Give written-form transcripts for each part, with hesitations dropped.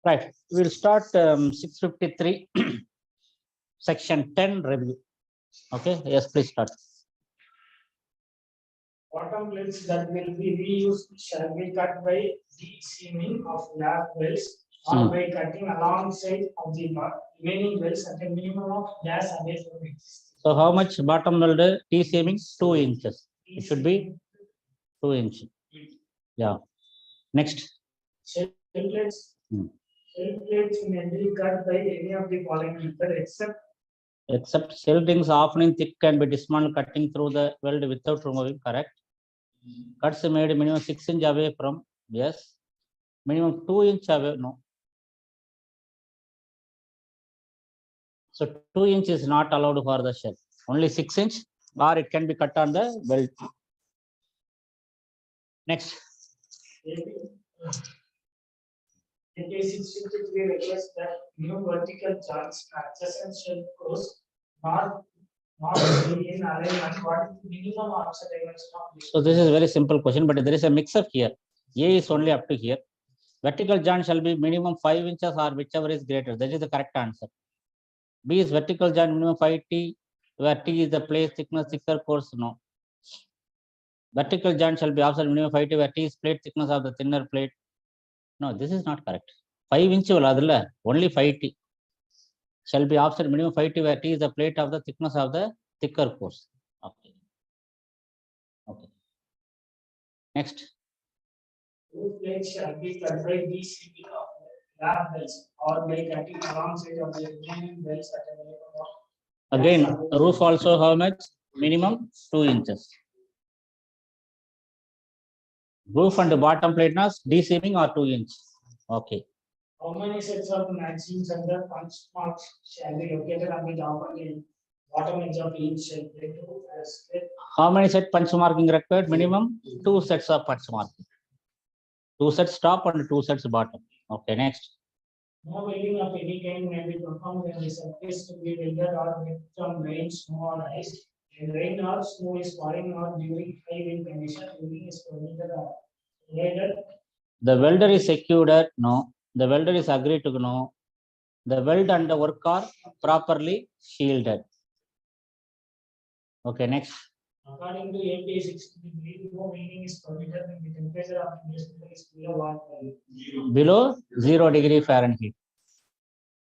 Right. We'll start 653, section 10 review. Okay. Yes, please start. Bottom plates that will be reused shall be cut by de-seaming of lap wells or by cutting alongside of the remaining wells at a minimum of gas away from existing. So how much bottom weld de-seaming? 2 inches. It should be 2 inches. Yeah. Next. Shell plates. Shell plates may be cut by any of the following method except shell rings often in thick can be dismantled cutting through the weld without removing. Correct. Cuts made minimum 6 inch away from. Yes. Minimum 2 inch away. No. So 2 inch is not allowed for the shell. Only 6 inch, or it can be cut on the weld. Next. In case 653 requires that new vertical joints adjacent shell cross not in alignment. What is the minimum offset dimension of this? So this is a very simple question, but there is a mix-up here. A is only up to here. Vertical joint shall be minimum 5 inches or whichever is greater. That is the correct answer. B is vertical joint minimum 5T, where T is the plate thickness, thicker course. No. Vertical joint shall be offset minimum 5T, where T is plate thickness of the thinner plate. No, this is not correct. 5 inch only 5T shall be offset minimum 5T, where T is the plate of the thickness of the thicker course. Okay. Okay. Next. Two plates shall be cut by de-seaming of lap wells or by cutting alongside of the remaining wells at a minimum of. Again, roof also how much? Minimum 2 inches. Roof and the bottom plate nas de-seaming or 2 inch. Okay. How many sets of matchings and the punch marks shall be located on the top and the bottom edge of each shell plate? How many set punch marking required? Minimum 2 sets of punch marking. 2 sets top and 2 sets bottom. Okay, next. No welding of any kind may be performed when the surface to be welded or made from rain, snow, or ice. When rain or snow is falling or during high wind condition, welding is permitted or provided. The welder is secured. No. The welder is agreed to no. The weld and the work are properly shielded. Okay, next. According to APA 63, no welding is permitted when the temperature of the instrument is below 0 degree Fahrenheit.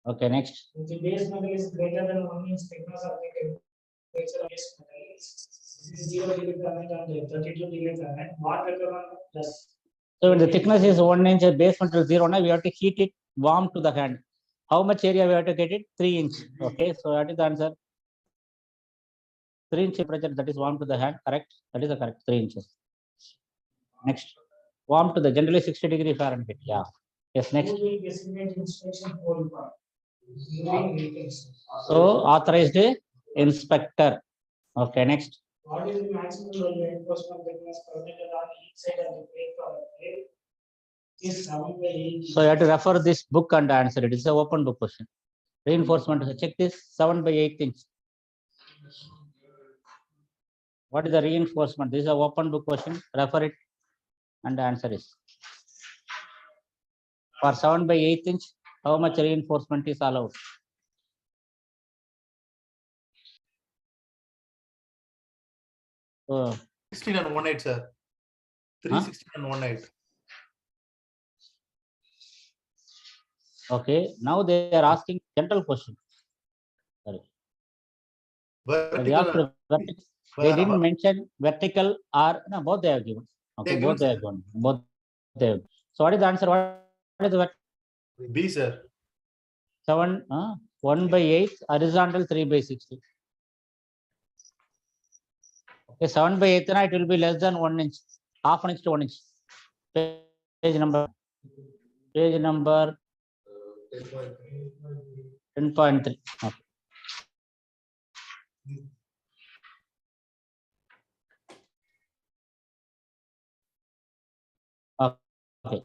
Okay, next. If the base metal is greater than 1 inch thickness of the temperature of base metal is 0 degree Fahrenheit and 32 degree Fahrenheit, what recommend does? So when the thickness is 1 inch, base metal 0, now we have to heat it warm to the hand. How much area we have to get it? 3 inch. Okay, so that is the answer. 3 inch temperature, that is warm to the hand, correct? That is the correct 3 inches. Next. Warm to the generally 60 degree Fahrenheit. Yeah. Yes, next. So authorized inspector. Okay, next. What is the maximum reinforcement thickness permitted on each side of the plate for a plate? Is 7 by 8. So you have to refer this book and answer it. It's an open book question. Reinforcement. Check this 7 by 8 inch. What is the reinforcement? This is an open book question. Refer it and the answer is. For 7 by 8 inch, how much reinforcement is allowed? Oh. 16 and 1/8, sir. 316 and 1/8. Okay, now they are asking general question. Sorry. They didn't mention vertical or no, both they have given. Okay, both they have given. Both they have. So what is the answer? What is the B, sir. 7, 1 by 8, horizontal 3 by 60. Okay, 7 by 8, it will be less than 1 inch, half an inch to 1 inch. Page number 10.3. Okay. Okay.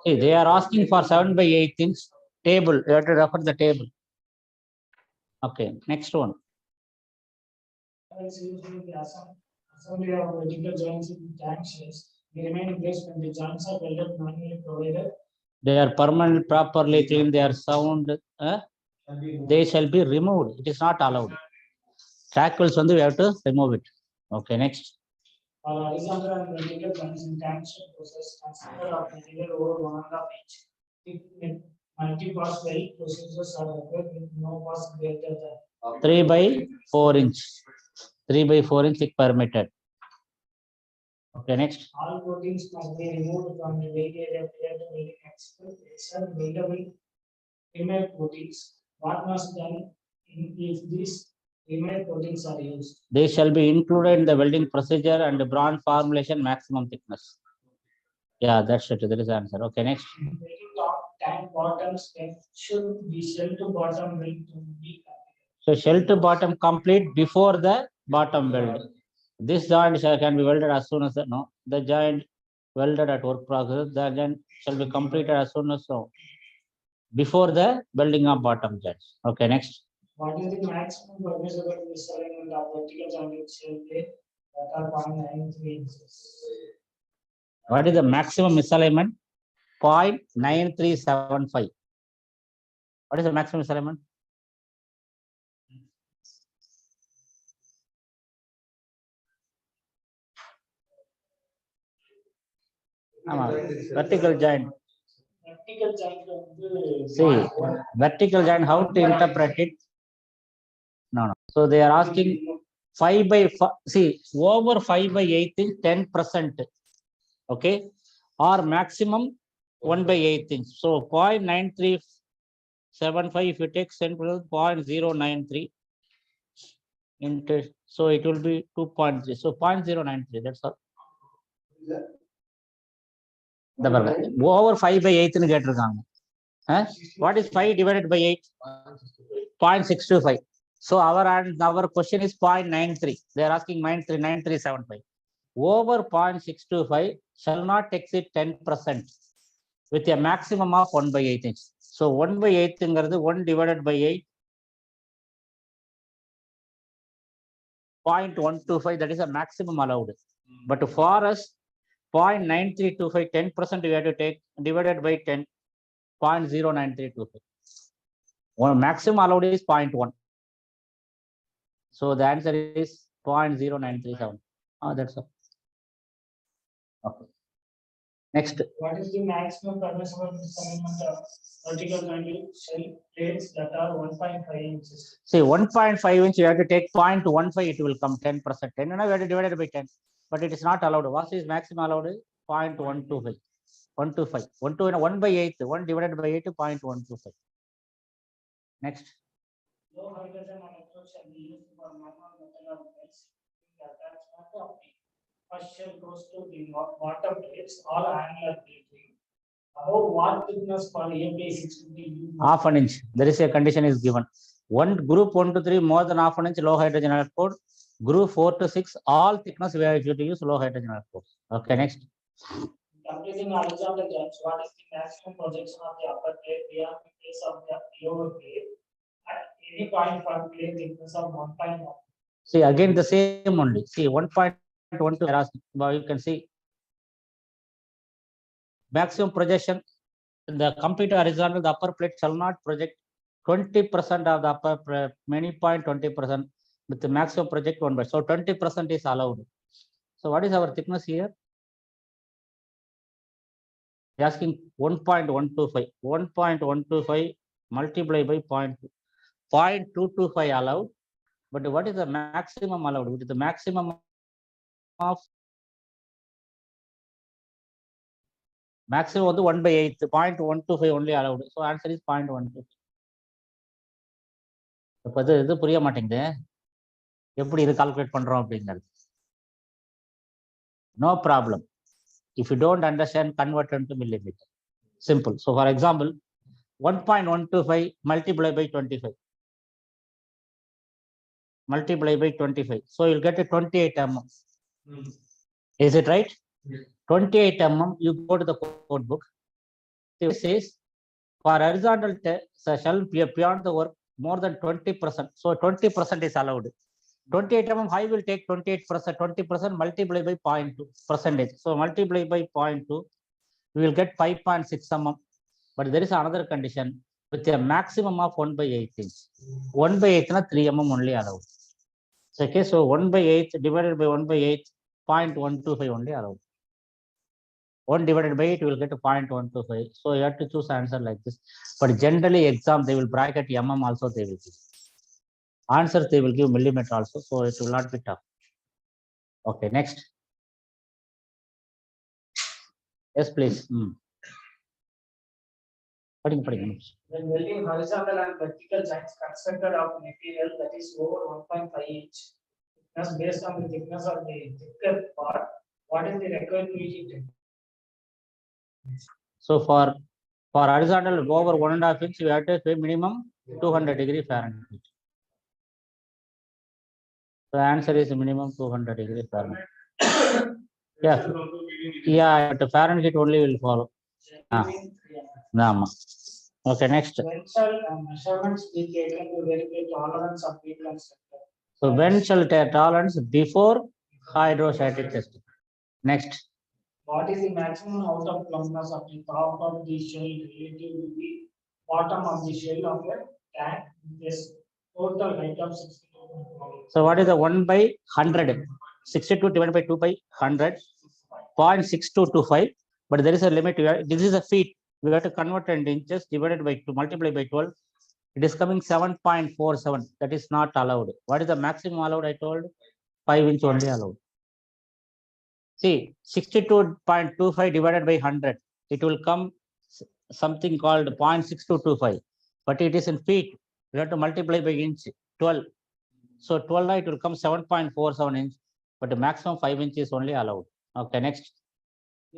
See, they are asking for 7 by 8 inch table. You have to refer the table. Okay, next one. Assembly of vertical joints in tank shells. They remain in place when the joints are welded manually provided. they are permanent, properly clean, they are sound, they shall be removed. It is not allowed. Shackles on the, we have to remove it. Okay, next. For horizontal and vertical joints in tension process, consider of material over 1.5 inch. If multi-pass weld procedures are required with no pass greater than 3 by 4 inch. 3 by 4 inch is permitted. Okay, next. all coatings must be removed from the weight area prior to welding except weldable remade coatings. What must done if these remade coatings are used? They shall be included in the welding procedure and bronze formulation maximum thickness. Yeah, that's it. There is the answer. Okay, next. Welding top tank bottoms should be shell to bottom weld to be So shell to bottom complete before the bottom weld. This joint can be welded as soon as the joint welded at work process. The joint shall be completed as soon as before the welding of bottom joints. Okay, next. What is the maximum permissible misalignment of vertical joint with shell plate that are 0.93 inches? What is the maximum misalignment? 0.9375. What is the maximum misalignment? Vertical joint. Vertical joint See, vertical joint, how to interpret it? No. So they are asking 5 by 5. See, over 5 by 8 is 10%. Okay. Or maximum 1 by 8 inch. So 0.9375, if you take central 0.093 into, so it will be 2.3. So 0.093, that's all. Over 5 by 8 in get what is 5 divided by 8? 0.625. So our question is 0.93. They are asking 9375. Over 0.625 shall not exceed 10% with a maximum of 1 by 8 inch. So 1 by 8 is 1 divided by 8. 0.125, that is a maximum allowed. But for us, 0.9325, 10% we have to take divided by 10, 0.09325. One maximum allowed is 0.1. So the answer is 0.0937. That's all. Okay. Next. What is the maximum permissible misalignment of vertical joint with shell plates that are 1.5 inches? See, 1.5 inch, you have to take 0.15, it will come 10%. 10, we have to divide it by 10. But it is not allowed. What is maximum allowed? 0.125. 125. 1 by 8. 1 divided by 8 to 0.125. Next. Low hydrogen electrodes shall be used for normal metal or plates. The attachment of the first shell goes to the bottom plates or angular plating. Above what thickness for API 650? Half an inch. There is a condition is given. One group 1 to 3 more than half an inch low hydrogen electrode. Group 4 to 6 all thickness we have to use low hydrogen electrodes. Okay, next. Completing horizontal joints, what is the maximum projection of the upper plate beyond the face of the lower plate at any point for plate thickness of 1.1? See, again the same only. See, 1.12, you can see maximum projection. The complete horizontal, the upper plate shall not project 20% of the upper plate, many point 20% with the maximum project 1 by. So 20% is allowed. So what is our thickness here? They are asking 1.125. 1.125 multiplied by 0.225 allowed. But what is the maximum allowed? Which is the maximum of maximum of the 1 by 8, 0.125 only allowed. So answer is 0.125. இப்போ இது புரிய மாட்டேங்குது, எப்படி இது calculate பண்றோம் அப்படிங்கிறது. No problem. If you don't understand, convert into millimeter. Simple. So for example, 1.125 multiplied by 25. Multiply by 25. So you'll get a 28 mm. Is it right? 28 mm, you go to the code book. It says for horizontal shall be beyond the work more than 20%. So 20% is allowed. 28 mm high will take 28%. 20% multiply by 0.2 percentage. So multiply by 0.2, we will get 5.6 mm. But there is another condition with a maximum of 1/8 inch. 1/8 na 3 mm only allowed. So, okay, so 1/8 divided by 1/8, 0.125 only allowed. 1 divided by 8, you will get a 0.125. So you have to choose answer like this. But generally, exam they will bracket mm also they will give. Answers they will give millimeter also, so it will not be tough. Okay, next. Yes, please. When welding horizontal and vertical joints constructed of material that is over 1.5 inch thickness based on the thickness of the thicker part, what is the required heat? So for horizontal over 1.5 inch, you have to pay minimum 200 degree Fahrenheit. The answer is minimum 200 degree Fahrenheit. Yeah, but Fahrenheit only will follow. Okay, next. When shall measurements be taken to verify tolerance of heat constructor? So when shall tolerance before hydrostatic testing? Next. What is the maximum out of plumpness of the top of the shell relative to the bottom of the shell of a tank? This total height of 62. So what is the 1/100? 62 divided by 2 by 100. 0.6225. But there is a limit. This is a feet. We have to convert in inches divided by 2, multiply by 12. It is coming 7.47. That is not allowed. What is the maximum allowed? I told 5 inch only allowed. See, 62.25 divided by 100. It will come something called 0.6225. But it is in feet. We have to multiply by inch 12. So 12 it will come 7.47 inch. But the maximum 5 inch is only allowed. Okay, next.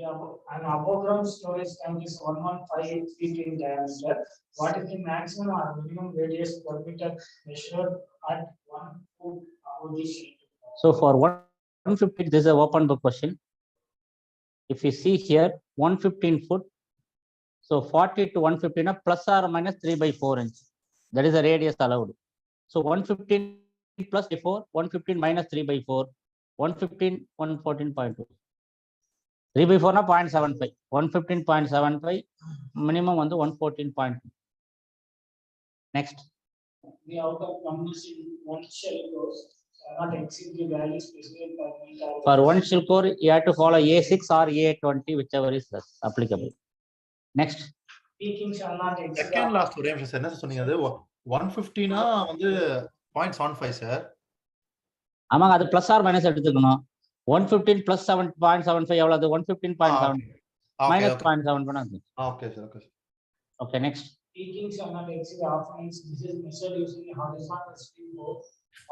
Yeah, an above ground storage tank is 115 feet in diameter. What is the maximum or minimum radius per meter measured at 1 foot above the sheet? So for 150, this is an open book question. If you see here, 115 foot. So 40 to 115 plus or minus 3/4 inch. That is the radius allowed. So 115 plus 4, 115 minus 3/4, 115, 114.2. 3/4 na 0.75. 115.75 minimum on the 114.2. Next. The out of plumbness in one shell goes not exceed the value specified per meter. For one shell core, you have to follow A6 or A20, whichever is applicable. Next. Peaking shall not exceed. Second last ஒரே நிமிஷம் sir, என்ன சொன்னீங்க? அது 150 னா வந்து 0.75 sir. ஆமாங்க, அது plus R minus எடுத்துக்கணும். 115 plus 7.75 எவ்வளவு? 115.7 minus 0.7. Okay sir, okay. Okay, next. Peaking shall not exceed half an inch. This is measured using a horizontal sweep board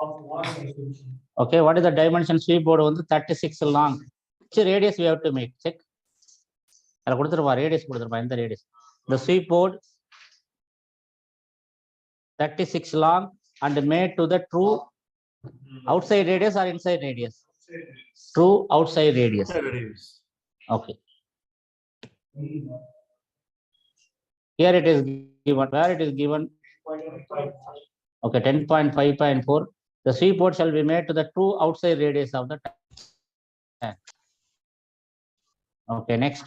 of water resolution. Okay, what is the dimension sweep board? 36 long. Which radius we have to make? Check. I'll put the radius. The radius. The sweep board 36 long and made to the true outside radius or inside radius? True outside radius. Okay. Here it is given. Where it is given? Okay, 10.5.4. The sweep board shall be made to the true outside radius of the tank. Okay, next.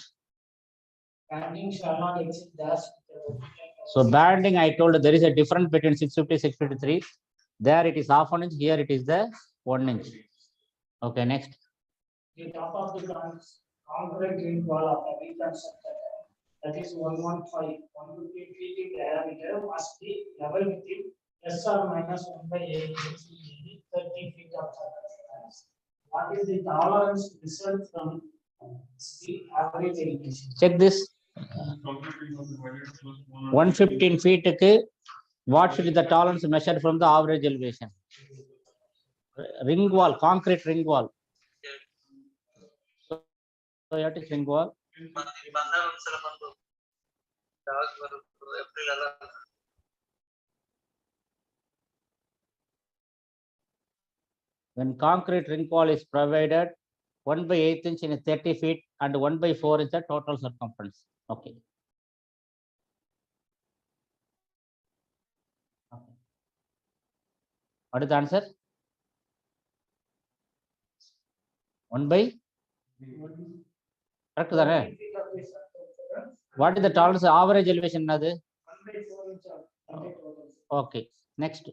Banding shall not exceed dash. So banding, I told there is a difference between 650, 653. There it is half an inch. Here it is the 1 inch. Okay, next. The top of the concrete ring wall of the reconstructed, that is 115 feet in diameter, must be level within plus or minus 1/8 30 feet of circumference. What is the tolerance result from the average elevation? Check this. 115 feet. What should be the tolerance measured from the average elevation? Ring wall, concrete ring wall. So you have to ring wall. When concrete ring wall is provided, 1/8 inch in 30 feet and 1/4 is the total circumference. Okay. What is the answer? 1/? Correct, sir. What is the tolerance? Average elevation another? 1/4 inch of complete total. Okay. Next.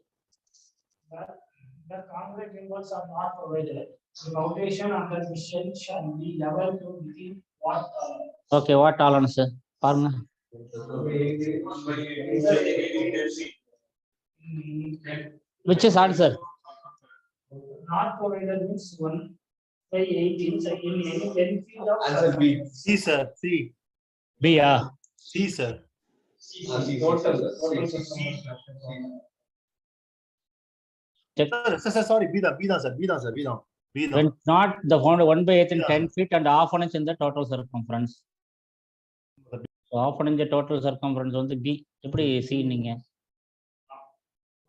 The concrete ingots are not provided. The foundation under the shell shall be level to within what? Okay, what tolerance? Formula. Which is answer? Not provided means 1/8 inch in any 10 feet of. Answer B. C, sir. C. B. C, sir. Total. Check. Sir, sorry. B down, sir. B down. When not the found 1/8 in Yeah. 10 feet and half an inch in the total circumference. So half an inch total circumference on the B. எப்படி C நீங்க?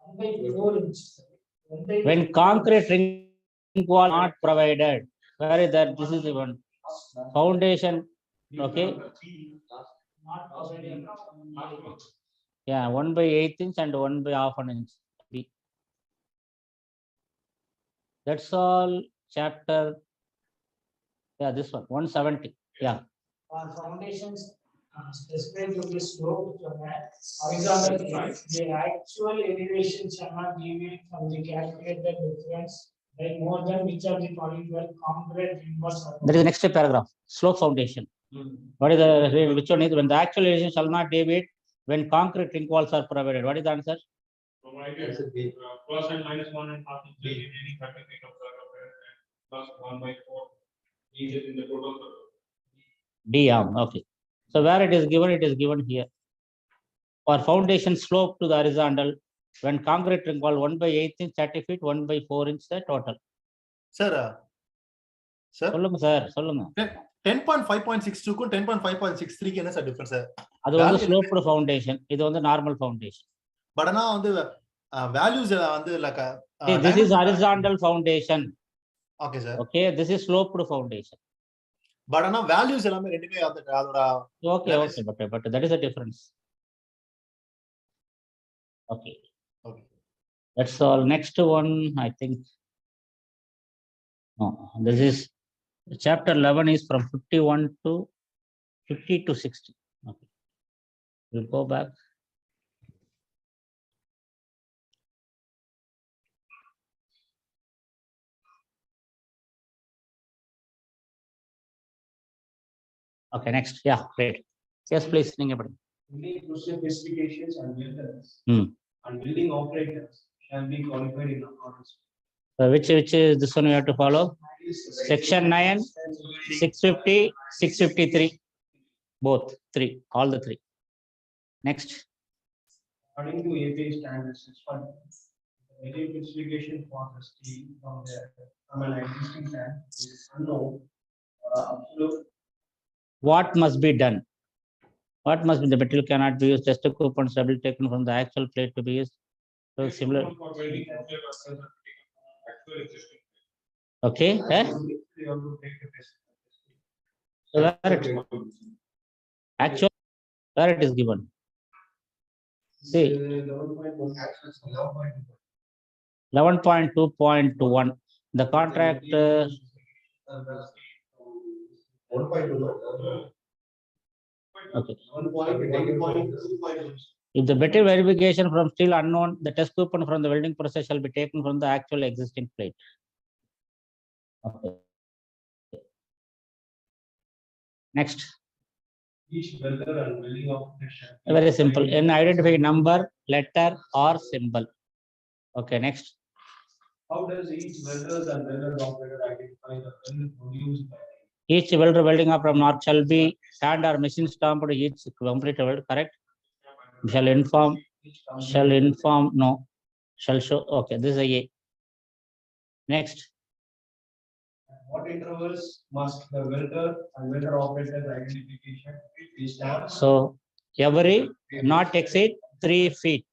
1/4 inch. When concrete ring wall not provided, where is that? This is the one. Foundation. Okay. Not provided. Yeah, 1/8 inch and 1/2 an inch. B. That's all. Chapter. Yeah, this one 170. Yeah. For foundations specified to be sloped to the horizontal line, the actual elevation shall not deviate from the calculated difference by more than which of the following concrete ingots are. That is the next paragraph. Slope foundation. What is the which one is when the actual elevation shall not deviate when concrete ring walls are provided? What is the answer? Provided Answer B. plus and minus 1.5 inch in any 30 feet of circumference and plus 1/4 inches in the total circle. D. Okay. So where it is given here. For foundation slope to the horizontal, when concrete ring wall 1/8 inch 30 feet, 1/4 inch the total. Sir. Sir. சொல்லுங்க sir சொல்லுங்க. 10.5.62 க்கும் 10.5.63 க்கு என்ன sir difference sir? அது வந்து sloped foundation, இது வந்து normal foundation. But ஆனா வந்து வேல்யூஸ் வந்து like This is horizontal foundation. Okay sir. Okay, this is sloped foundation. But ஆனா வேல்யூஸ் எல்லாமே ரெண்டுமே அதோட Okay, but that is a difference. Okay. Okay. That's all. Next one, I think. No, this is chapter 11 is from 51 to 50 to 60. Okay. We'll go back. Okay, next. Yeah, great. Yes, please. நீங்க படிங்க. Building process specifications and builders and building operators shall be qualified in accordance. Which is this one you have to follow? Section 9, 650, 653. Both, three, all the three. Next. According to API standards, it's fine. The building specification for the steel from an existing tank is unknown. Absolute. What must be done? What must be the material cannot be used? Just a coupon shall be taken from the actual plate to be used. So similar. For building actual existing. Okay. They have to take the test. So where it actual where it is given. See 11.2.1. The contract. 1.2. Okay. 1.2. If the material verification from still unknown, the test coupon from the welding process shall be taken from the actual existing plate. Okay. Next. Each welder and welding operation. Very simple. In identify number, letter, or symbol. Okay. Next. How does each welder and welder operator identify the weld produced by? Each welder welding up from north shall be hand or machine stamped each complete weld. Correct. Shall inform. No. Shall show. Okay. This is a. Next. At what intervals must the welder and welder operator's identification be stamped? So every not exceed 3 feet.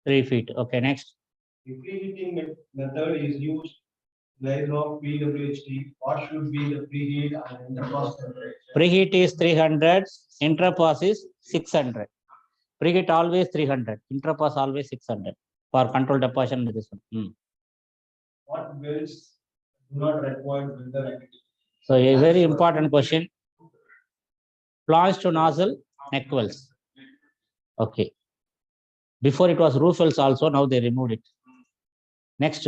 3 feet. Okay. Next. If preheating method is used, rise of PWHT, what should be the preheat and interpass temperature? Preheat is 300. Interpass is 600. Preheat always 300. Interpass always 600 for control deposition. This one. What welds do not require welder identification? So a very important question. Flange to nozzle, neck wells. Okay. Before it was roof wells also, now they removed it. Next.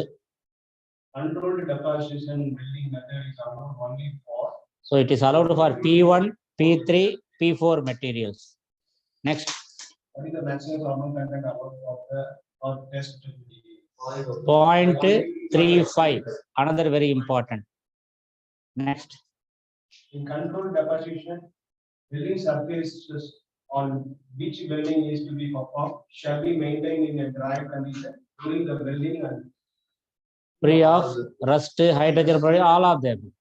Controlled deposition building method is allowed only for. So it is allowed for P1, P3, P4 materials. Next. What is the maximum thermal content allowed for the or test? 0.35. Another very important. Next. In controlled deposition, building surfaces on which building is to be performed shall be maintained in a dry condition during the building and Free of rust, hydrogen, all of them.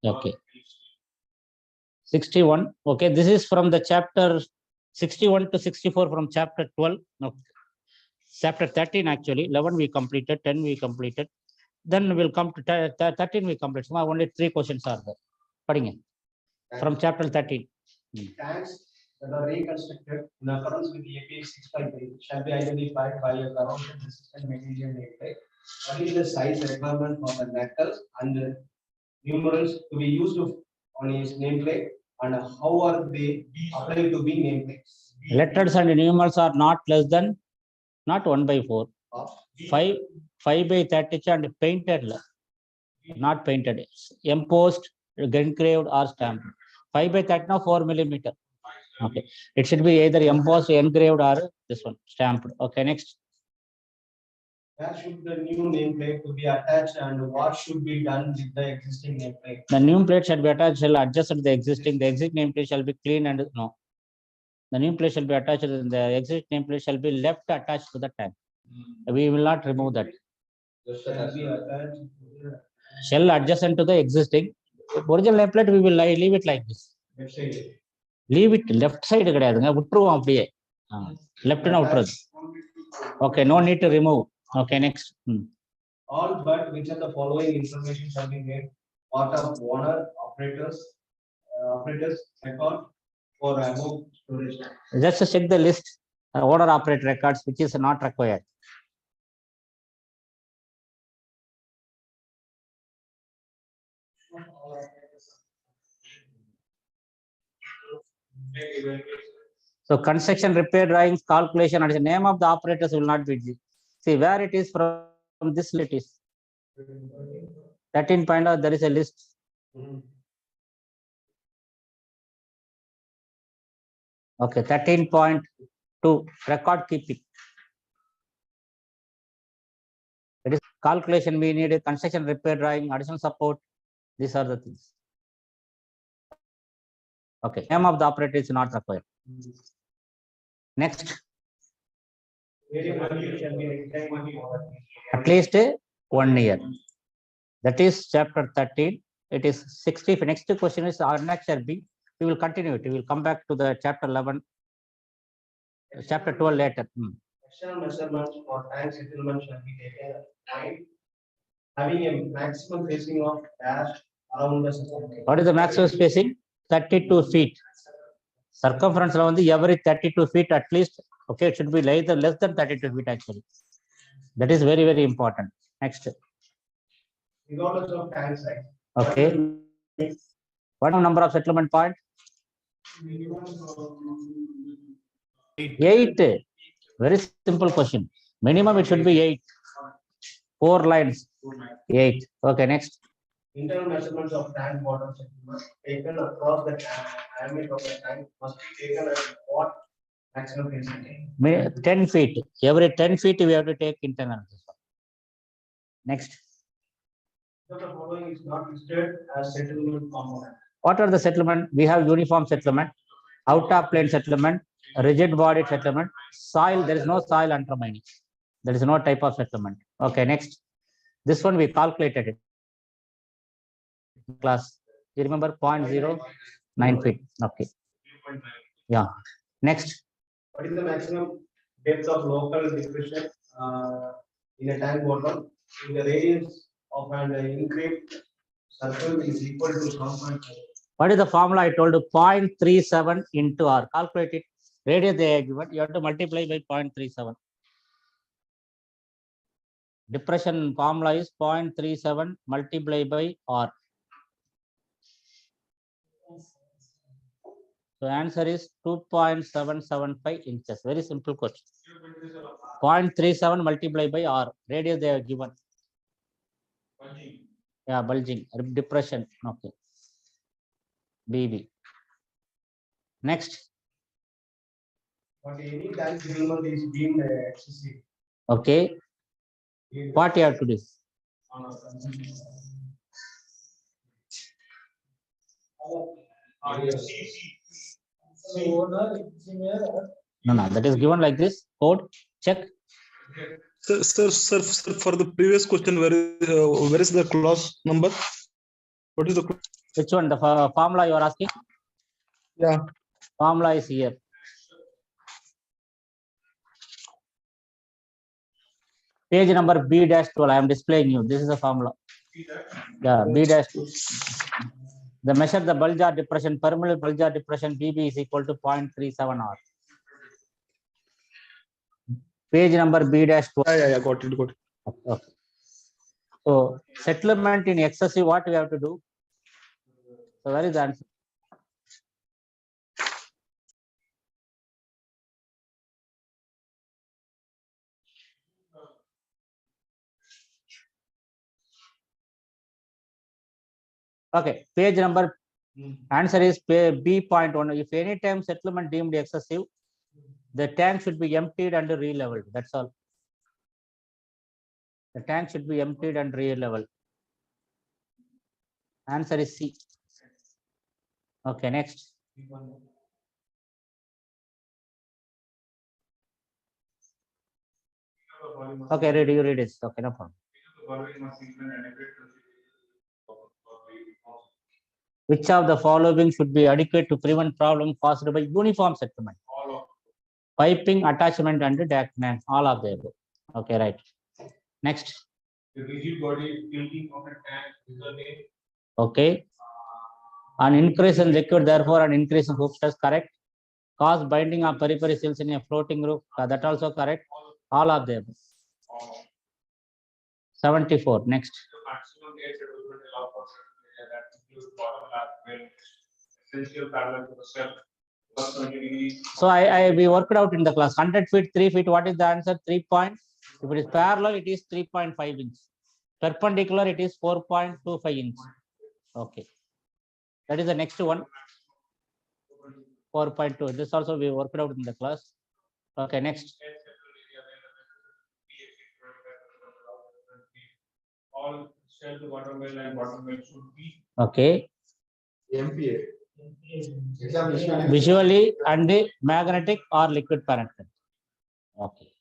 Okay. 61. Okay, this is from the chapter 61 to 64 from chapter 12. No, chapter 13 actually. 11 we completed, 10 we completed. Then we'll come to 13 we complete. So only 3 questions are there. Putting from chapter 13. tanks that are reconstructed in accordance with the APA 653 shall be identified by a corrosion resistant material nameplate. What is the size requirement for the letters and the numerals to be used on his nameplate, and how are they applied to be nameplates? Letters and numerals are not less than, not 1/4, 5 by 30 and painted, not painted, embossed, engraved or stamped. 5 by 30 now 4 millimeter. Okay, it should be either embossed, engraved or this one stamped. Okay, next. Where should the new nameplate to be attached and what should be done with the existing nameplate? The new plate shall be attached, shall adjust the existing. The existing nameplate shall be clean and no. The new plate shall be attached. The existing nameplate shall be left attached to the tank. We will not remove that. Shall be attached. Shall adjacent to the existing. Original nameplate we will leave it like this. Let's say Leave it left side. Left and outer. Okay, no need to remove. Okay, next. all but which of the following information shall be made part of owner operators record for above storage. Just check the list. Owner operator records, which is not required. So construction repair drawings, calculation, and the name of the operators will not be. See where it is from this list is 13 point. There is a list. Okay, 13.2 record keeping. It is calculation we need a construction repair drawing, additional support. These are the things. Okay, name of the operator is not required. Next. At least 1 year. That is chapter 13. It is 60. Next question is our next B. We will continue it. We will come back to the chapter 11, chapter 12 later. External measurements for tank settlement shall be taken at time, having a maximum spacing of dash around the settlement. What is the maximum spacing? 32 feet. Circumference around every 32 feet at least. Okay, it should be either less than 32 feet actually. That is very, very important. Next. Regardless of tank size. Okay. What number of settlement point? 8. Very simple question. Minimum it should be 8. 4 lines. 8. Okay, next. Internal measurements of tank bottom settlement taken across the diameter of the tank must be taken at what maximum spacing? 10 feet. Every 10 feet we have to take internal. Next. So the following is not listed as settlement component. What are the settlement? We have uniform settlement, out of plane settlement, rigid body settlement, soil. There is no soil undermining. There is no type of settlement. Okay, next. This one we calculated it. Class. You remember 0.09 feet. Okay. Yeah. Next. What is the maximum depth of local depression in a tank bottom? If the radius of an engraved circle is equal to 1.5. What is the formula? I told you 0.37 into R. Calculate it. Radius they are given. You have to multiply by 0.37. Depression formula is 0.37 multiplied by R. So answer is 2.775 inches. Very simple question. 0.37 multiplied by R. Radius they are given. Yeah, bulging, depression. Okay. BB. Next. But any tank element is being excessive. Okay. What you have to do? No, that is given like this. Code, check. Sir, for the previous question, where is the clause number? What is the Which one? The formula you are asking? Yeah. Formula is here. Page number B-12. I am displaying you. This is the formula. Yeah, B-12. The measure the bulge depression, permeable bulge depression BB is equal to 0.37 R. Page number B-12. Yeah, got it. Okay. So settlement in excessive, what we have to do? So where is the answer? Okay, page number, answer is B.1. If any time settlement deemed excessive, the tank should be emptied and re-leveled. That's all. The tank should be emptied and re-leveled. Answer is C. Okay, next. Okay, you read it. Okay, no problem. Which of the following should be adequate to prevent problem caused by uniform settlement? Piping, attachment, and deckman. All of the above. Okay, right. Next. The rigid body tilting of a tank is the name. Okay. An increase in liquid, therefore, an increase in hoop stress, correct. Cause binding of periphery seals in a floating roof, that also correct. All of the above. 74. Next. The maximum air settlement allowed for certain area that includes bottom lap when essential parallel to the cell plus 20 degrees. So we worked out in the class 100 feet, 3 feet. What is the answer? 3 point. If it is parallel, it is 3.5 inch. Perpendicular, it is 4.25 inch. Okay. That is the next one. 4.2. This also we worked out in the class. Okay, next. All shell to bottom well and bottom well should be. Okay. MPA. Visually and magnetic or liquid parental. Okay.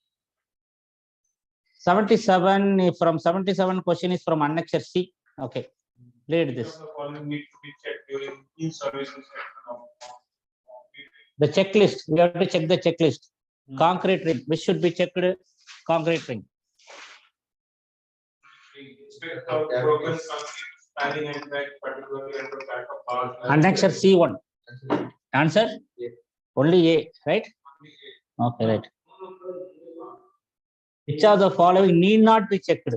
77 from 77 question is from annexure C. Okay. Read Which this. of the following need to be checked during each service inspection of The checklist. We have to check the checklist. Concrete ring. Which should be checked? Concrete ring. inspect of broken concrete spanning and crack, particularly under back of bars. Annexure C1. Answer? Only A, right? Okay, right. Which of the following need not be checked?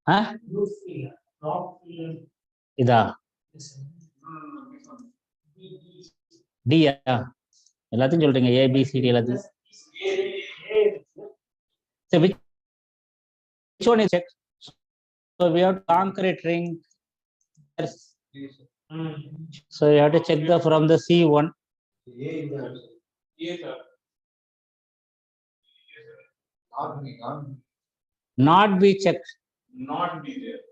Huh? Ida. D. எல்லாத்தையும் சொல்றீங்க A, B, C, D எல்லாத்தையும். So which one is checked? So we have concrete ring. So you have to check the from the C1. Not be checked. Not be there.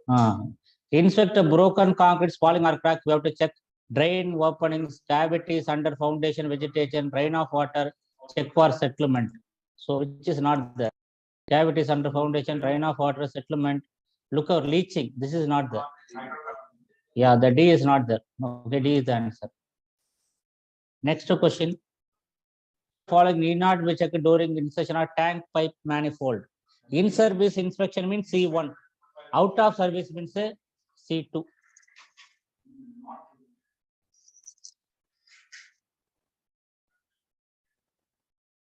Inspect a broken concrete, falling or crack. We have to check drain openings, cavities under foundation vegetation, drain of water, check for settlement. So which is not there. Cavities under foundation, drain of water, settlement. Look at leaching. This is not there. Yeah, the D is not there. Okay, D is the answer. Next question. Following need not be checked during insertion of tank pipe manifold. In service inspection means C1. Out of service means C2.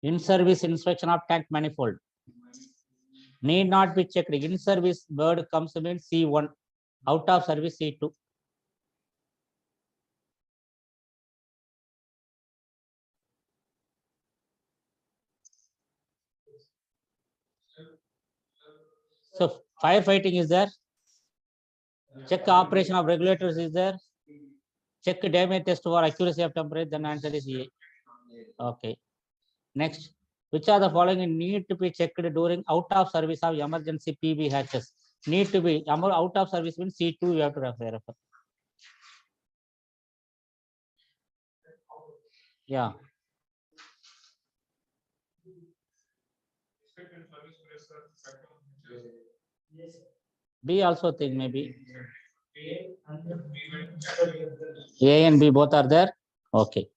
In service inspection of tank manifold. Need not be checked. In service word comes means C1. Out of service C2. So firefighting is there. Check operation of regulators is there. Check damage test for accuracy of temperature, then answer is A. Okay. Next, which are the following need to be checked during out of service of emergency PBHs? Need to be out of service means C2 you have to refer. Yeah. B also think maybe. A and B both are there. Okay.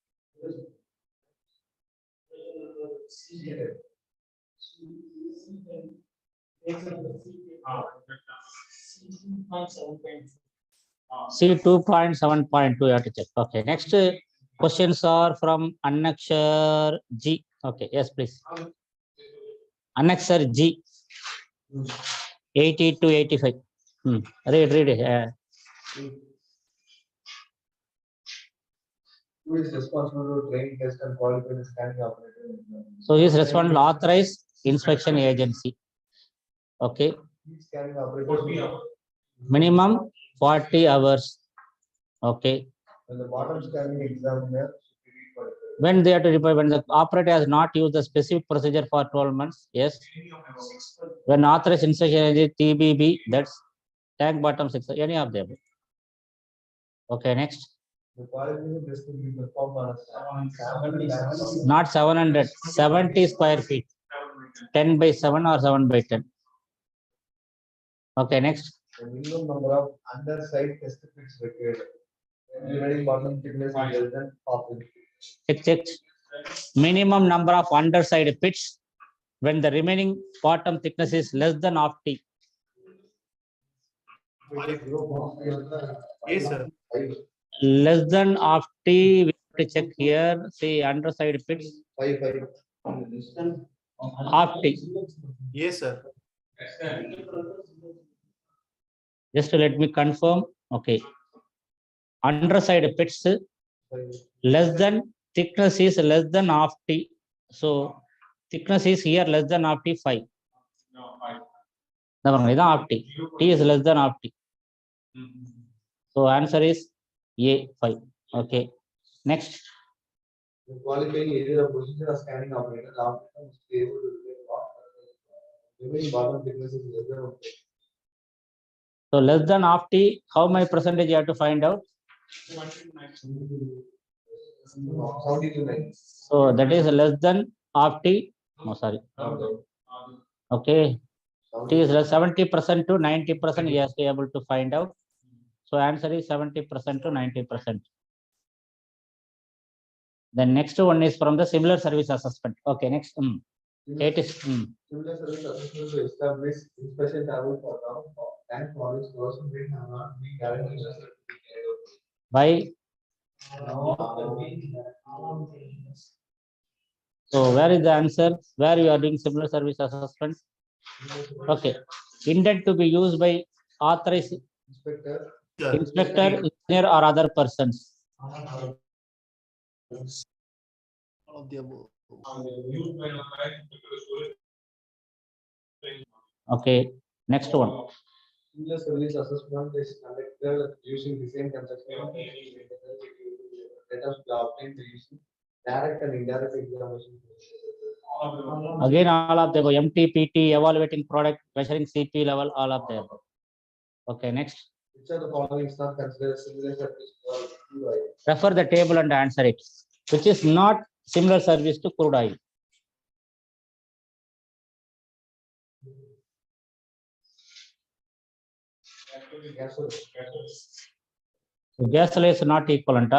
C 2.7.2 you have to check. Okay. Next questions are from Annexure G. Okay. Yes, please. Annexure G. 80 to 85. Read it. Who is responsible to train, test and qualify the scanning operator? So he is responsible to authorized inspection agency. Okay. Each scanning operator. Minimum 40 hours. Okay. When the bottom scanning examiner. When they have to report, when the operator has not used the specific procedure for 12 months. Yes. When authorized inspection agency TBB, that's tank bottom 6. Any of them. Okay. Next. The qualification test will be performed on a Not 700, 70 square feet. 10 by 7 or 7 by 10. Okay, next. The minimum number of underside test pits required. Remaining bottom thickness is less than half inch. Check. Minimum number of underside pits when the remaining bottom thickness is less than half T. Yes, sir. Less than half T, we have to check here. See underside pits. Five. Half T. Yes, sir. Just let me confirm. Okay. Underside pits less than thickness is less than half T. So thickness is here less than half T 5. No, half T. T is less than half T. So answer is A 5. Okay. Next. The qualifying area of procedure of scanning operator, the operator must be able to detect what remaining bottom thickness is less than 1 inch. So less than half T, how many percentage you have to find out? 72. So that is less than half T. No, sorry. Okay. T is 70% to 90%. He has to be able to find out. So answer is 70% to 90%. The next one is from the similar service assessment. Okay, next. It is. Similar service assessment to establish inspection travel for tank products person will have not been guaranteed. By. So where is the answer? Where you are doing similar service assessment? Okay. Intent to be used by authorized Inspector. inspector, engineer, or other persons. All of the above. Okay. Next one. Similar service assessment is conducted using the same construction. Let us obtain the using direct and indirect examination. Again, all of them. MTPT, evaluating product, measuring CP level, all of them. Okay, next. Which are the following is not considered similar service for crude oil? Refer the table and answer it. Which is not similar service to crude oil. So gas oil is not equivalent.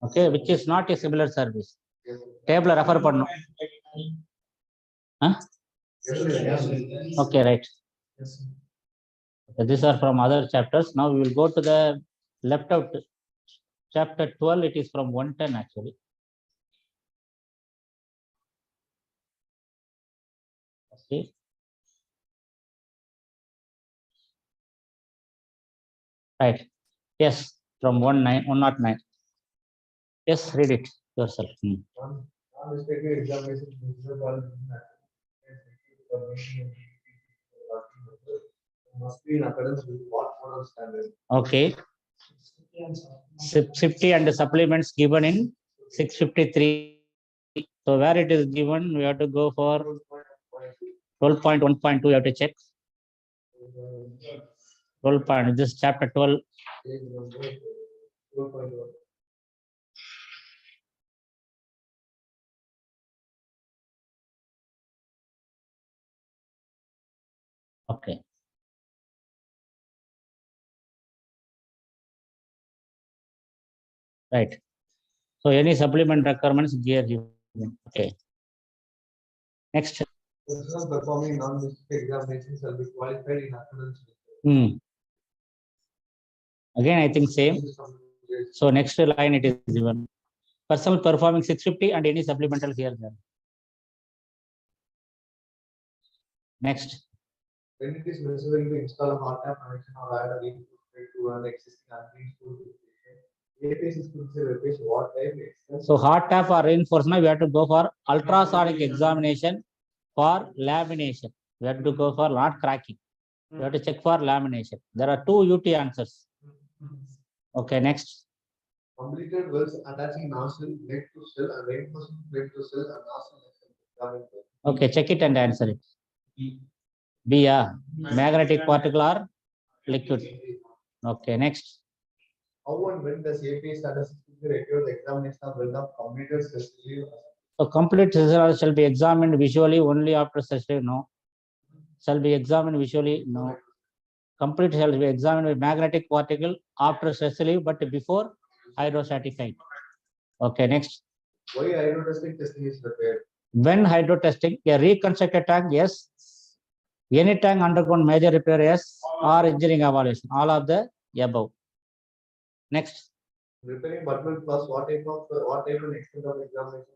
Okay, which is not a similar service. Table refer pannu. Huh? Okay, right. Okay, these are from other chapters. Now we will go to the left out chapter 12. It is from 110 actually. Okay. Right. Yes, from 109. Yes, read it yourself. Non-respective examination. Must be in accordance with what model standard? Okay, 650 and the supplements given in 653. So where it is given, we have to go for 12.1.2. You have to check 12 point. This chapter 12. Page number 12.1. Okay. Right. So any supplement requirements here given. Okay. Next. Persons performing non-district examinations shall be qualified in accordance with. Again, I think same. So next line it is given. Person performing 650 and any supplemental here. Then. Next. When it is necessary to install a hot tap connection or add a reinforcement to an existing unclean school location, APS is considered replace what type extends. So hot tap or reinforcement, we have to go for ultrasonic examination for lamination. We have to go for not cracking. We have to check for lamination. There are two UT answers. Okay, next. Completed wells attaching nozzle neck to cell and reinforcement plate to cell and nozzle. Okay, check it and answer it. B, yeah. Magnetic particle or liquid. Okay, next. How and when does APS statistics require the examination of well of completed cell? So complete results shall be examined visually only after session. No. Shall be examined visually. No. Complete shall be examined with magnetic particle after session, but before hydrostatic height. Okay, next. Why hydrostatic testing is required? When hydro testing, a reconstructed tank, yes. Any tank undergone major repair, yes, or engineering evaluation, all of the above. Next. Repairing multiple plus what type of extent of examination is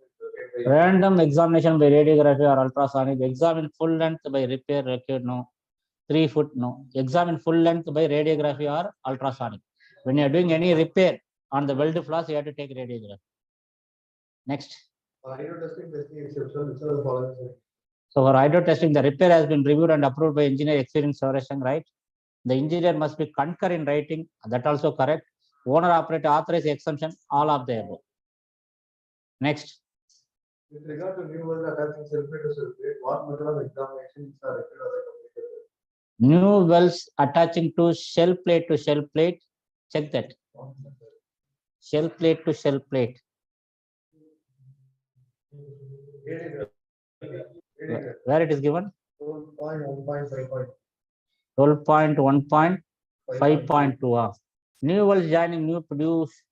required? Random examination by radiography or ultrasonic. Examine full length by repair required, no. 3 foot, no. Examine full length by radiography or ultrasonic. When you are doing any repair on the weld flaws, you have to take radiography. Next. Hydrotesting testing exception, which are the following? So for hydro testing, the repair has been reviewed and approved by engineer experienced restoration, right? The engineer must be concur in writing. That also correct. Owner operator authorized exemption, all of the above. Next. With regard to new wells attaching sulfate to sulfate, what method of examination is required of the completed well? New wells attaching to shell plate to shell plate. Check that. Shell plate to shell plate. Where it is given? 12.1.5.2. New wells joining new produce.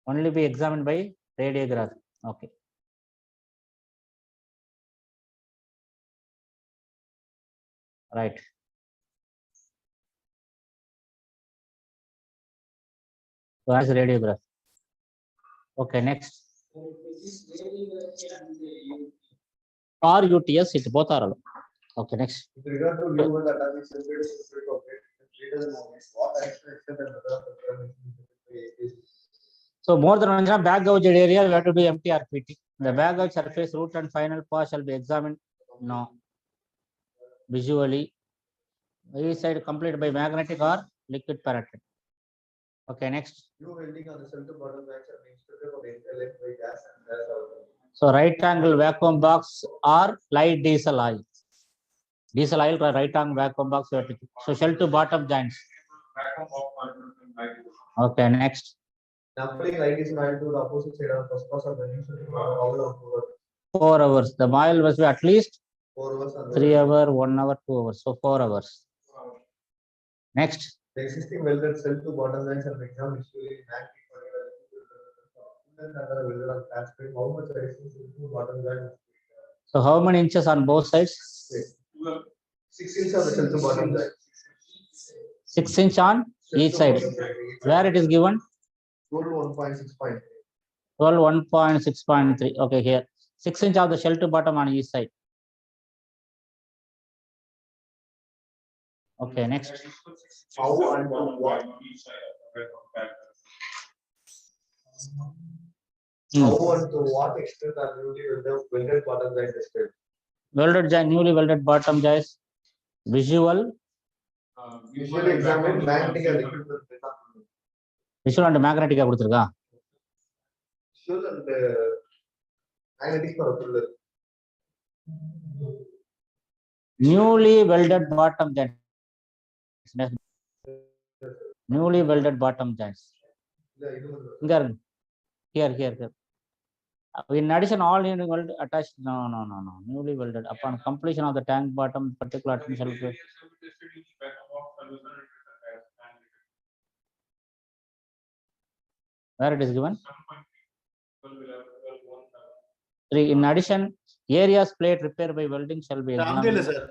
Only be examined by radiograph. Okay. Right. So as radiograph. Okay, next. Or UTS, it both are allowed. Okay, next. With regard to new wells attaching sulfate to sulfate of it, greater than what extent and method of examination is. So more than 1 gram back gouged area, we have to do MTRPT. The back gouge surface root and final pass shall be examined. No. Visually. Each side completed by magnetic or liquid paraffin. Okay, next. New welding on the cell to bottom banks are being stripped of interlink by gas and gas out. So right angle vacuum box or light diesel oil. Diesel oil or right angle vacuum box. So shell to bottom joints. Okay, next. Applying light diesel oil to the opposite side of the first pass of the new cell oil of 4 hours. The oil must be at least 4 hours. 3 hours, 1 hour, 2 hours. So 4 hours. Next. The existing welded cell to bottom lines are examined visually how much resistance to bottom line? So how many inches on both sides? 6 inches of the cell to bottom line. 6 inch on each side. Where it is given? 12.1.6.3. 12.1.6.3. Okay, here. 6 inch of the shell to bottom on each side. Okay, next. How and what? How and to what extent are newly welded bottom joint tested? Welded joint, newly welded bottom joints, visual, Visually examined magnetic and equipment. visual and magnetic கொடுத்திருக்கா? Visual and magnetic for filler. Newly welded bottom joints. Newly welded bottom joints. இங்க இருங்க. Here. In addition, all new weld attached. No. Newly welded upon completion of the tank bottom, particular attention shall be. Where it is given? 3. In addition, areas plate repair by welding shall be அங்க இல்ல examined. Sir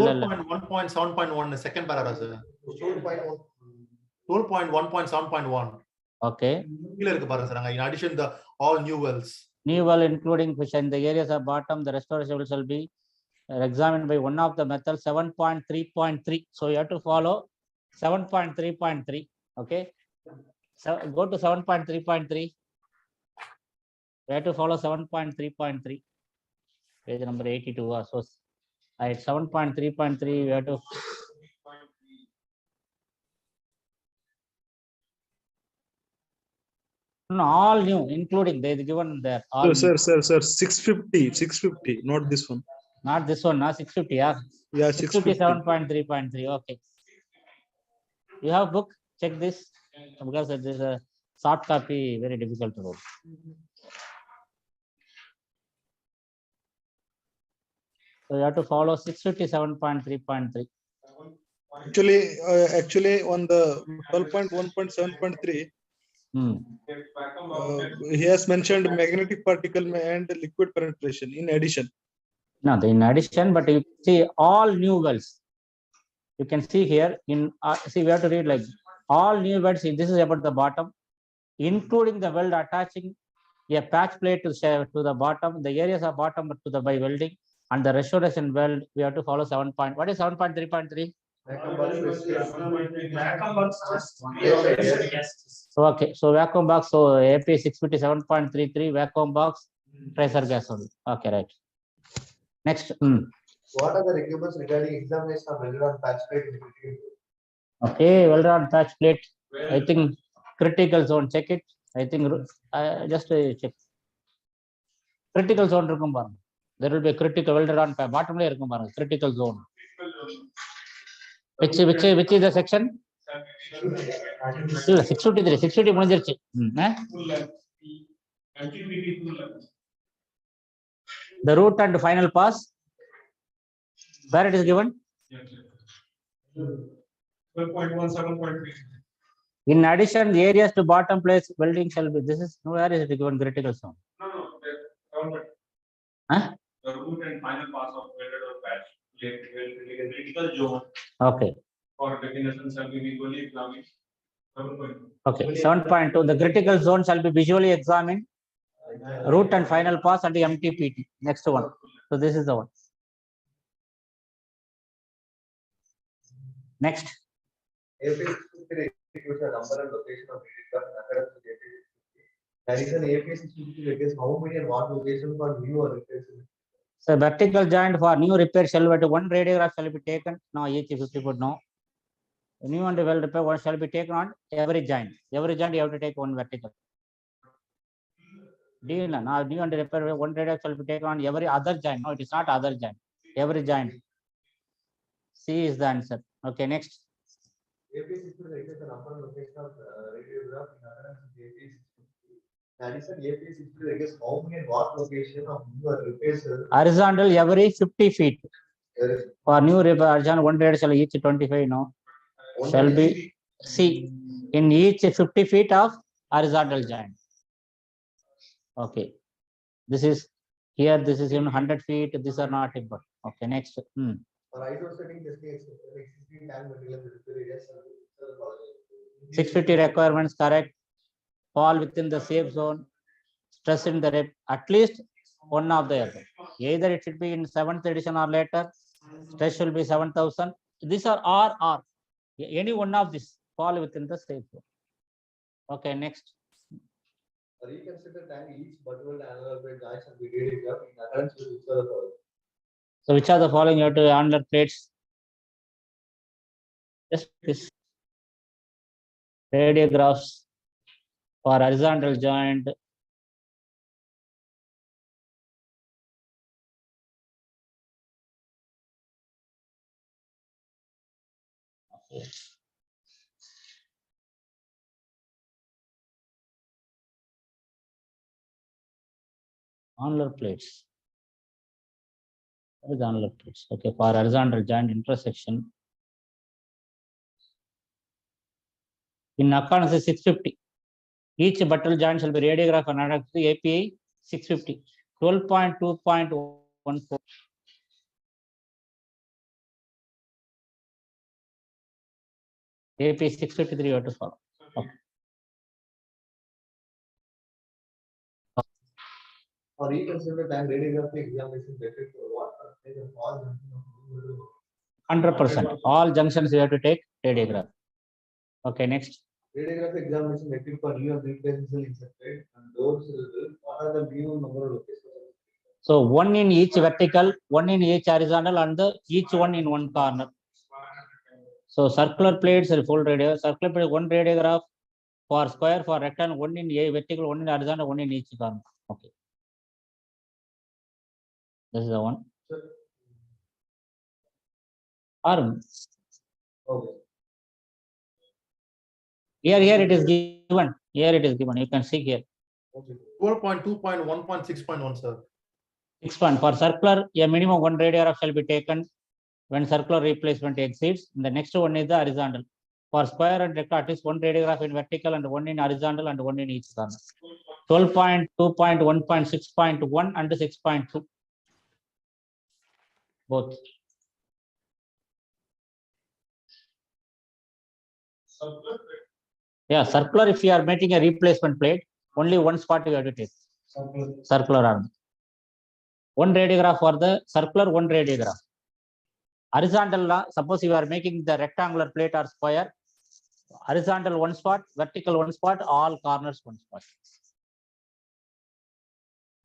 12.1.7.1 second paragraph sir 12.1.7.1 Okay. கீழ இருக்கு பாருங்க sir அங்க in addition the all new wells. New well including fish in the areas of bottom, the restoration shall be examined by one of the methods 7.3.3. So you have to follow 7.3.3. Okay. So go to 7.3.3. You have to follow 7.3.3. Page number 82. So at 7.3.3, you have to. No, all new, including they given there. All Sir, new. sir, 650, not this one. Not this one, not 650. Yeah. Yeah, 657.3.3. Okay. You have book? Check this because it is a soft copy, very difficult to read. So you have to follow 657.3.3. Actually, on the 12.1.7.3, he has mentioned magnetic particle and liquid penetration in addition. No, in addition, but you see all new wells. You can see here in see we have to read like all new wells. See, this is about the bottom, including the weld attaching a patch plate to the bottom. The areas of bottom to the by welding and the restoration weld. We have to follow 7. What is 7.3.3? Okay, so vacuum box. So AP 657.33 vacuum box, pressure gas only. Okay, right. Next. What are the requirements regarding examination of welded on patch plate? Okay, welded on patch plate. I think critical zone. Check it. I think just check. Critical zone இருக்கும் பாருங்க. There will be a critical welded on bottom layer இருக்கும் பாருங்க. Critical zone. Which is the section? 653. 650 முடிஞ்சிருச்சு. The root and final pass. Where it is given? 12.1.7.3. In addition, the areas to bottom place welding shall be. This is where is it given? Critical zone. No. The root and final pass of welded or patch plate will be a critical zone. Okay. For definition shall be visually examined. 7.2. Okay. 7.2. The critical zone shall be visually examined. Root and final pass and the MTPT. Next one. So this is the one. Next. AP 653 gives a number and location of there is an AP 653 requires how many and what location for new or replacement? So vertical joint for new repair shall be one radiograph shall be taken. Now each 50 foot. No. New and weld repair one shall be taken on every joint. Every joint you have to take one vertical. Now new and repair one radiograph shall be taken on every other joint. No, it is not other joint. Every joint. C is the answer. Okay, next. AP 653 requires the number and location of radiograph in accordance with AP 653. That is an AP 653 requires how many and what location of new or repairs? Horizontal every 50 feet. For new repair horizontal one radius shall each 25 no. Shall be C in each 50 feet of horizontal joint. Okay. This is here, this is in 100 feet. These are not important. Okay, next. For ISO setting testing existing tank material repair areas. 650 requirements correct. Fall within the safe zone. Stress in the rep. At least one of the other. Either it should be in 7th edition or later. Stress should be 7,000. These are R. Any one of these fall within the safe zone. Okay, next. A reconstructed tank, each buttressed annular plate joint shall be radiographed in accordance with which of the following. So which are the following? You have to annular plates. Just this radiographs for horizontal joint. Okay. Annular plates. What is annular plates? Okay, for horizontal joint intersection. In accordance with 650. Each buttress joint shall be radiographed and added to the API 650. 12.2.14. API 653 you have to follow. Okay. A reconstructed tank radiography examination detected for what percentage of all junctions of 100%. All junctions you have to take radiograph. Okay, next. radiography examination detected for new and replacement cell inserted and those what are the new number of locations? So one in each vertical, one in each horizontal, and each one in one corner. So circular plates are full radio. Circular plate one radiograph for square, for rectangle, one in a vertical, one in horizontal, one in each corner. Okay. This is the one. Arm. Okay. Here it is given. Here it is given. You can see here. Okay. 12.2.1.6.1, sir. 6 point. For circular, a minimum one radiograph shall be taken when circular replacement exceeds. The next one is the horizontal. For square and rectangle, at least one radiograph in vertical and one in horizontal and one in each corner. 12.2.1.6.1 and 6.2. Both. Yeah, circular, if you are making a replacement plate, only one spot you have to take. Circular arm. One radiograph for the circular, one radiograph. Horizontal, suppose you are making the rectangular plate or square, horizontal one spot, vertical one spot, all corners one spot.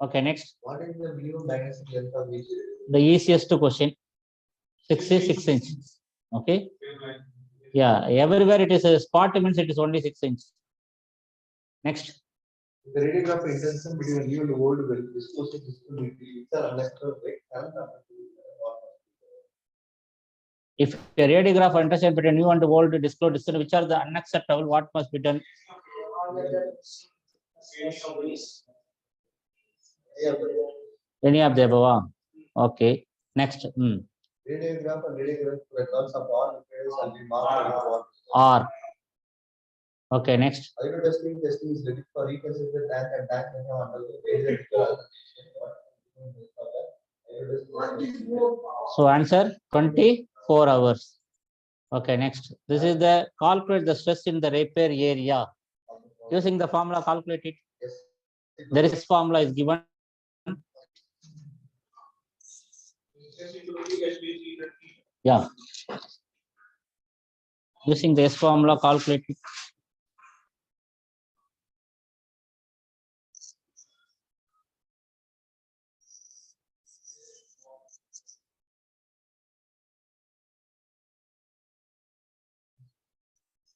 Okay, next. What is the minimum diagnostic length of each? The easiest question. 6 inches. Okay. Yeah, everywhere it is a spot means it is only 6 inches. Next. The radiograph intersection between new and old will disclose which are unacceptable break and If a radiograph intersection between new and old disclose distance, which are the unacceptable, what must be done? Any of the above. Okay. Next. radiograph and radiograph records of all repairs shall be marked with what? R. Okay, next. Hydrotesting testing is ready for reconstructed tank and tank may have undergone radiological alteration. So answer 24 hours. Okay, next. This is the calculate the stress in the repair area. Using the formula, calculate it. Yes. There is formula is given. Yeah. Using this formula, calculate it.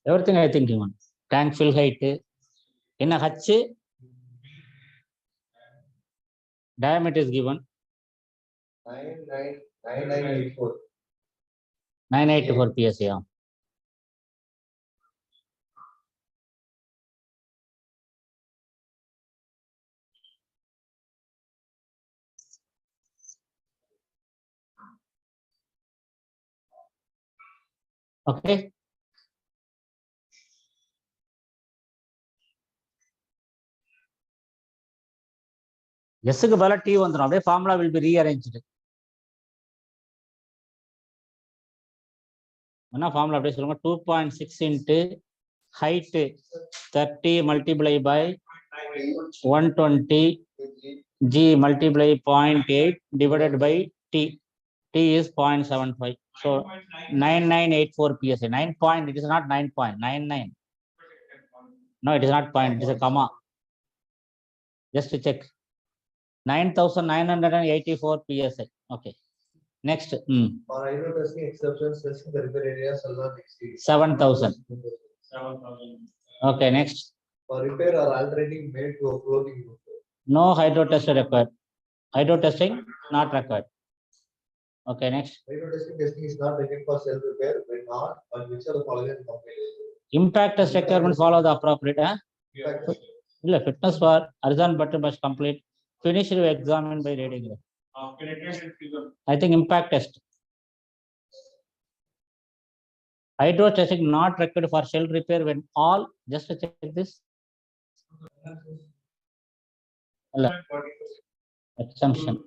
Everything I think given. Tank fill height. In a H, diameter is given. 9984. 984 PSA. Yeah. Okay. S க்கு பதிலா T வந்துரும். அப்படியே formula will be rearranged. என்ன formula அப்படியே சொல்லுங்க. 2.6 into height 30 multiply by 120 G multiply 0.8 divided by T. T is 0.75. So 9984 PSA. 9 point. It is not 9.99. No, it is not point. It is a comma. Just to check. 9,984 PSI. Okay. Next, For hydro testing exceptions, testing the repair area shall not exceed 7,000. 7,000. Okay, next. For repair or altering made to a floating roof. No hydro test required. Hydro testing not required. Okay, next. Hydro testing is not required for self repair when not, but which are the following complaints? Impact test requirement follow the appropriate. Fitness for horizontal button must complete. Finish examined by radiograph. Penetration figure. I think impact test. Hydro testing not required for shell repair when all. Just to check this. Exemption.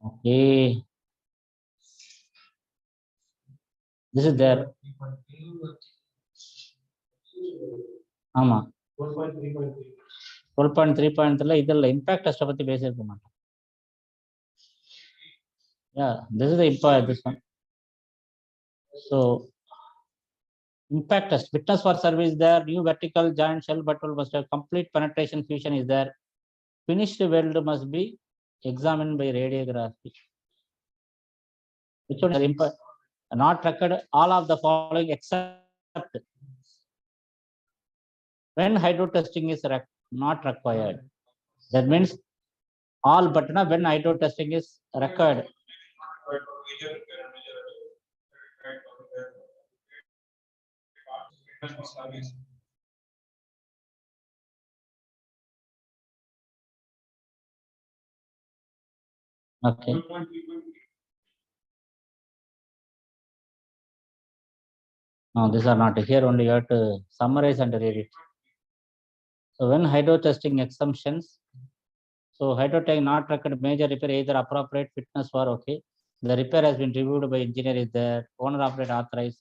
Okay. This is there. ஆமா 12.3.3 இதுல impact test பத்தி பேசியிருக்க மாட்டோம். Yeah, this is the impact, this one. So impact test, fitness for service there, new vertical joint shell button must have complete penetration fusion is there. Finished weld must be examined by radiography. Which one is impact? Not required all of the following except when hydro testing is not required. That means all but not when hydro testing is required. Okay. No, these are not here. Only you have to summarize and read it. So when hydro testing exemptions, so hydro testing not required major repair either appropriate fitness for okay. The repair has been reviewed by engineer is there. Owner operator authorized.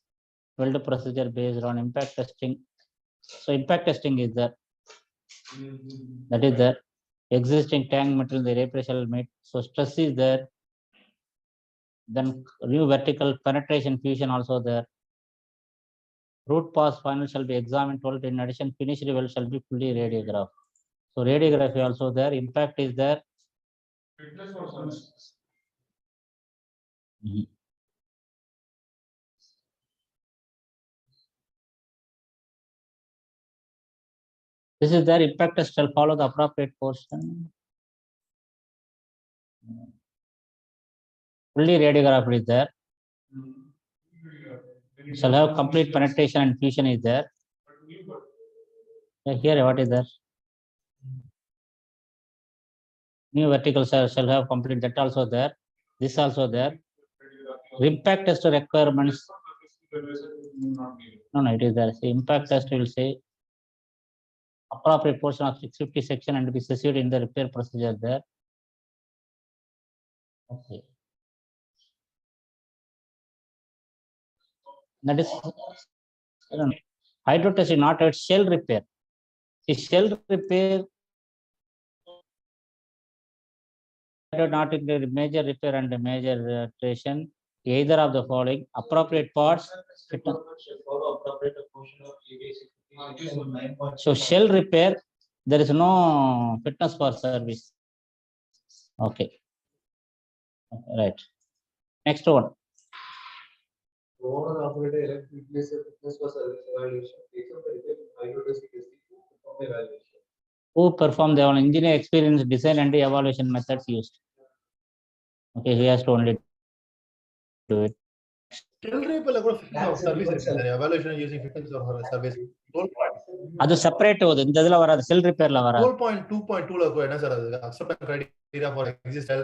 Weld procedure based on impact testing. So impact testing is there. That is there. Existing tank material the repair shall meet. So stress is there. Then new vertical penetration fusion also there. Root pass final shall be examined. Told in addition, finished weld shall be fully radiographed. So radiography also there. Impact is there. Fitness for service. This is their impact test shall follow the appropriate portion. Fully radiographed is there. Shall have complete penetration and fusion is there. Here what is there? New vertical shall have complete, that also there. This also there. Impact test requirements. No, it is there. See, impact test will say appropriate portion of 650 section and be specified in the repair procedure there. Okay. That is hydro test is not at shell repair. The shell repair not include major repair and major alteration. Either of the following appropriate parts. So shell repair, there is no fitness for service. Okay. Right. Next one. Owner operator electric fitness for service evaluation. Except the repair hydro testing perform evaluation. Who perform the engineer experience design and the evaluation methods used. Okay, he has to only do it. Shell repair la kuda fitness of service irukku. Evaluation using fitness of service. அது separate ஓது இந்த இதுல வராது செல் ரிப்பேர்ல வராது 12.2.2 ல என்ன sir அது acceptance criteria for existing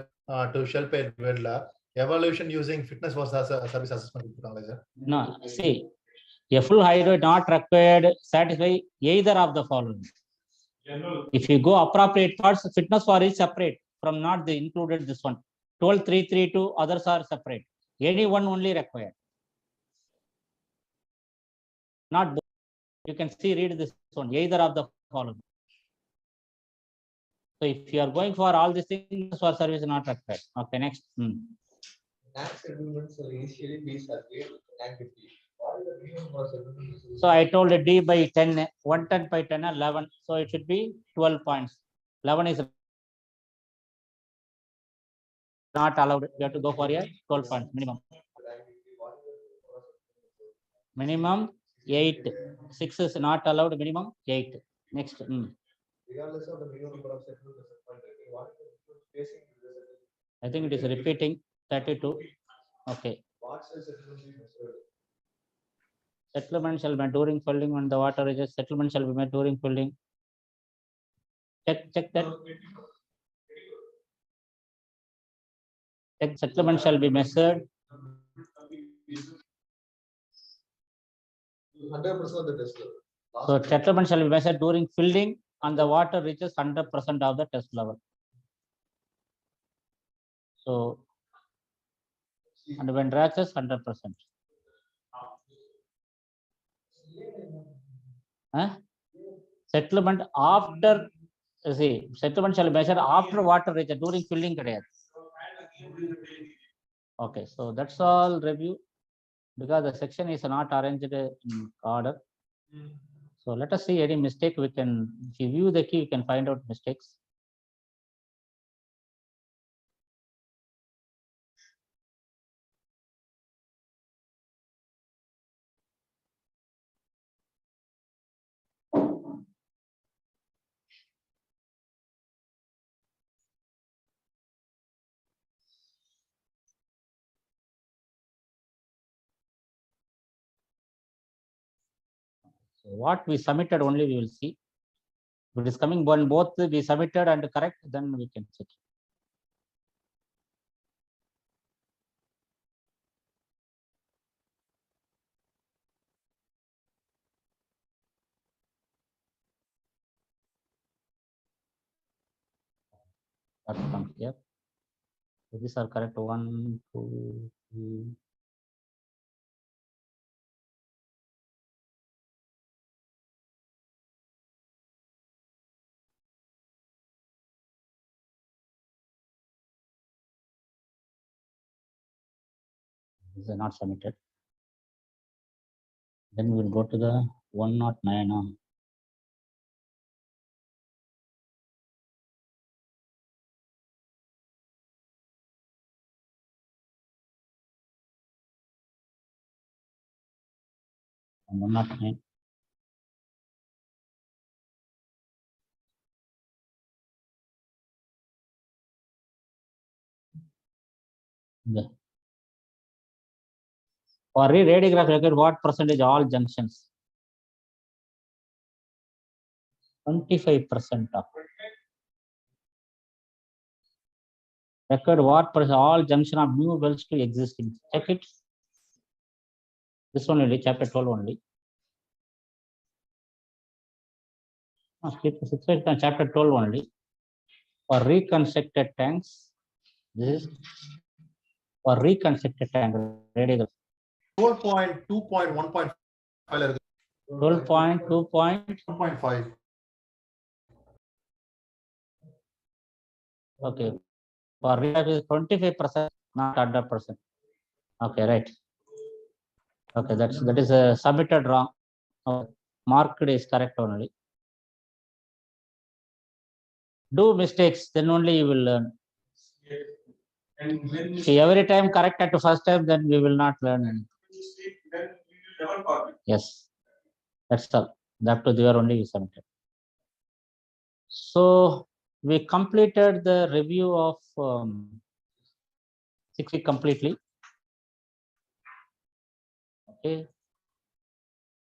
to shell repair weld evaluation using fitness for service assessment கொடுத்தாங்க sir. No, see, a full hydro not required satisfy either of the following. If you go appropriate parts, fitness for is separate from not the included this one. 12.332 others are separate. Any one only required. Not both. You can see, read this one, either of the following. So if you are going for all these things for service not required. Okay, next. tank settlements will initially be surveyed tank 50. What is the minimum for settlement? So I told D by 10, 110 by 10, 11. So it should be 12 points. 11 is not allowed. You have to go for a 12 points minimum. Minimum 8. 6 is not allowed. Minimum 8. Next. Regardless of the minimum number of settlements, what is the spacing? I think it is repeating 32. Okay. What's the settlement be measured? Settlement shall be made during filling when the water reaches. Settlement shall be made during filling. Check that. Check settlement shall be measured. 100% of the test level. So settlement shall be measured during filling and the water reaches 100% of the test level. So, and when reaches 100%. Settlement after, see, settlement shall be measured after water reaches during filling. Okay, so that's all review because the section is not arranged in order. So let us see any mistake we can, if you view the key, you can find out mistakes. So what we submitted only we will see. If it is coming when both we submitted and correct, then we can check. That comes here. So these are correct. 1, 2, 3. These are not submitted. Then we will go to the 109. And 109. Yeah. For radiograph record, what percentage all junctions? 25% of. Record what percent all junction of new wells to existing. Check it. This one only, chapter 12 only. Chapter 12 only. For reconstructed tanks, this is for reconstructed tank radiograph. 12.2.1.5 12.2.1.5. Okay. For radiograph is 25%, not 100%. Okay, right. Okay, that is submitted wrong. Okay. Marked is correct only. Do mistakes, then only you will learn. And when See, every time correct at the first time, then we will not learn anything. then you will never forget. Yes, that's all. That to there only we submitted. So we completed the review of 6 week completely. Okay.